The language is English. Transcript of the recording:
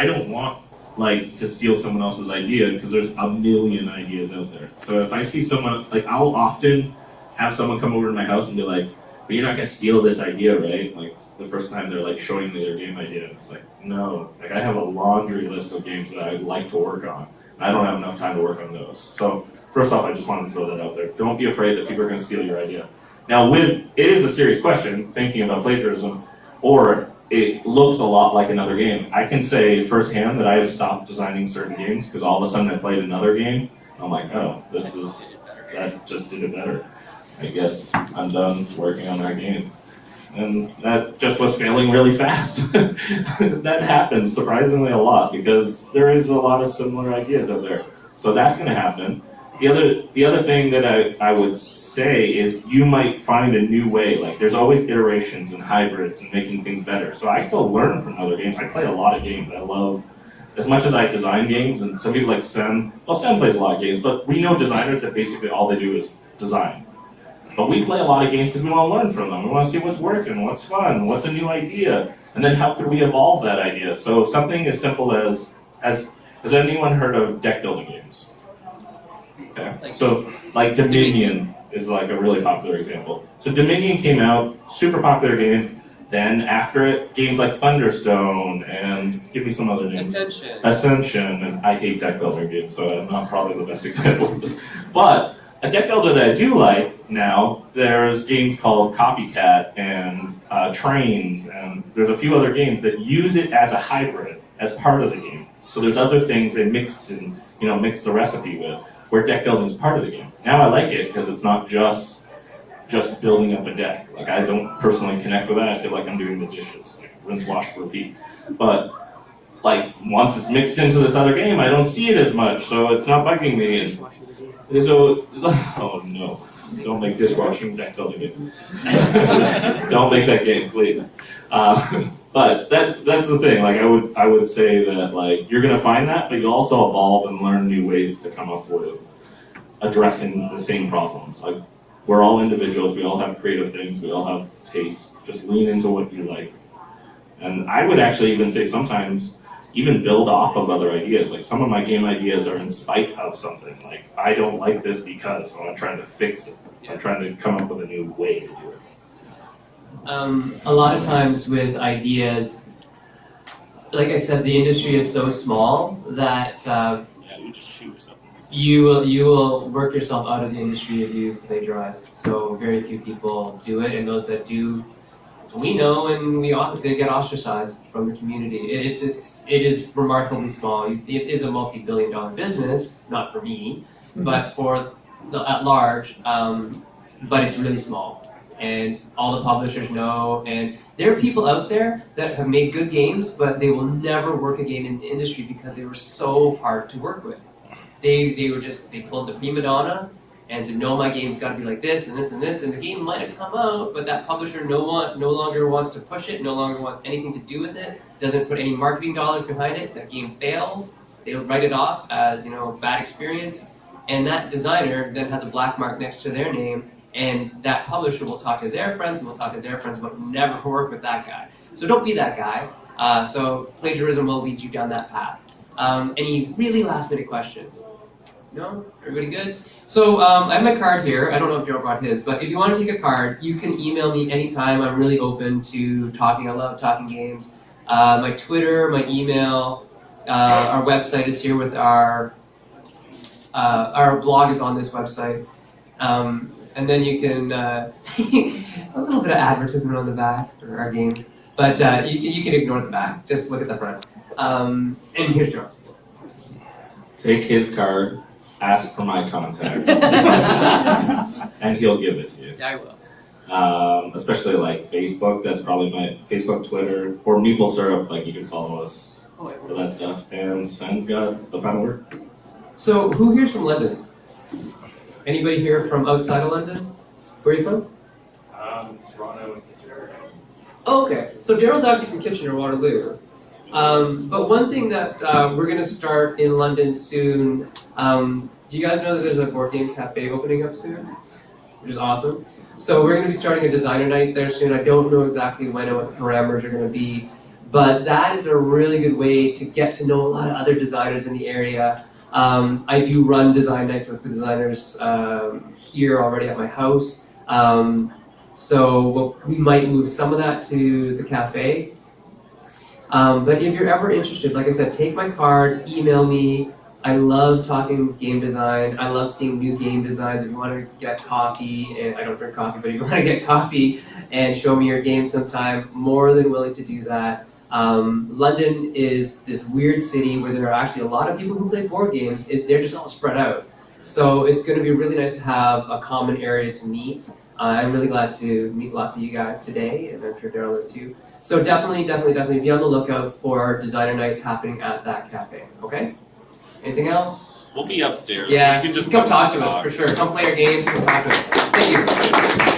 I don't want like to steal someone else's idea because there's a million ideas out there. So if I see someone, like I'll often have someone come over to my house and be like, but you're not gonna steal this idea, right? Like the first time they're like showing me their game idea, and it's like, no, like I have a laundry list of games that I'd like to work on. And I don't have enough time to work on those. So first off, I just wanted to throw that out there. Don't be afraid that people are gonna steal your idea. Now it is a serious question, thinking about plagiarism, or it looks a lot like another game. I can say firsthand that I have stopped designing certain games because all of a sudden I played another game. I'm like, oh, that just did it better. I guess I'm done working on that game. And that just was failing really fast. That happens surprisingly a lot because there is a lot of similar ideas out there. So that's gonna happen. The other thing that I would say is you might find a new way. Like there's always iterations and hybrids and making things better. So I still learn from other games. I play a lot of games. I love, as much as I design games, and some people like Sen, well, Sen plays a lot of games, but we know designers that basically all they do is design. But we play a lot of games because we want to learn from them. We want to see what's working, what's fun, what's a new idea, and then how could we evolve that idea? So something as simple as has anyone heard of deck building games? Okay. So like Dominion is like a really popular example. So Dominion came out, super popular game. Then after it, games like Thunderstone and give me some other names. Ascension, and I hate deck builder games, so I'm not probably the best example of this. But a deck builder that I do like now, there's games called Copycat and Trains, and there's a few other games that use it as a hybrid, as part of the game. So there's other things they mix the recipe with, where deck building is part of the game. Now I like it because it's not just building up a deck. Like I don't personally connect with that. I feel like I'm doing the dishes, like rinse, wash, repeat. But like once it's mixed into this other game, I don't see it as much, so it's not bugging me. And so, oh no, don't make dishwashing deck building game. Don't make that game, please. But that's the thing. Like I would say that like you're gonna find that, but you'll also evolve and learn new ways to come up with addressing the same problems. Like we're all individuals. We all have creative things. We all have tastes. Just lean into what you like. And I would actually even say sometimes even build off of other ideas. Like some of my game ideas are in spite of something. Like I don't like this because, so I'm trying to fix it. I'm trying to come up with a new way to do it. A lot of times with ideas, like I said, the industry is so small that you just shoot something. You will work yourself out of the industry if you plagiarize. So very few people do it, and those that do, we know, and they get ostracized from the community. It is remarkably small. It is a multi-billion-dollar business, not for me, but for at large. But it's really small. And all the publishers know, and there are people out there that have made good games, but they will never work again in the industry because they were so hard to work with. They pulled the prima donna and said, no, my game's got to be like this and this and this, and the game might have come out, but that publisher no longer wants to push it, no longer wants anything to do with it, doesn't put any marketing dollars behind it. That game fails. They'll write it off as bad experience, and that designer then has a black mark next to their name. And that publisher will talk to their friends, and will talk to their friends, but never work with that guy. So don't be that guy. So plagiarism will lead you down that path. Any really last-minute questions? No? Everybody good? So I have my card here. I don't know if Joe brought his, but if you want to take a card, you can email me anytime. I'm really open to talking. I love talking games. My Twitter, my email, our website is here with our blog is on this website. And then you can, a little bit of advertisement on the back for our games, but you can ignore the back, just look at the front. And here's Joe. Take his card, ask for my contact, and he'll give it to you. Yeah, I will. Especially like Facebook, that's probably my Facebook, Twitter, or Maple Syrup, like you can follow us for that stuff. And Sen's got the final word. So who here's from London? Anybody here from outside of London? Where are you from? Toronto and Kitchener. Oh, okay. So Daryl's actually from Kitchener, Waterloo. But one thing that we're going to start in London soon, do you guys know that there's a board game cafe opening up soon? Which is awesome. So we're going to be starting a designer night there soon. I don't know exactly when and what the parameters are going to be, But that is a really good way to get to know a lot of other designers in the area. I do run design nights with the designers here already at my house. So we might move some of that to the cafe. But if you're ever interested, like I said, take my card, email me. I love talking game design. I love seeing new game designs. If you want to get coffee, and I don't drink coffee, but if you want to get coffee and show me your game sometime, more than willing to do that. London is this weird city where there are actually a lot of people who play board games. They're just all spread out. So it's going to be really nice to have a common area to meet. I'm really glad to meet lots of you guys today, and I'm sure Daryl is too. So definitely be on the lookout for designer nights happening at that cafe. Okay? Anything else? We'll be upstairs. Yeah, You can just come talk to us for sure. Come play our games. Come talk to us. Thank you.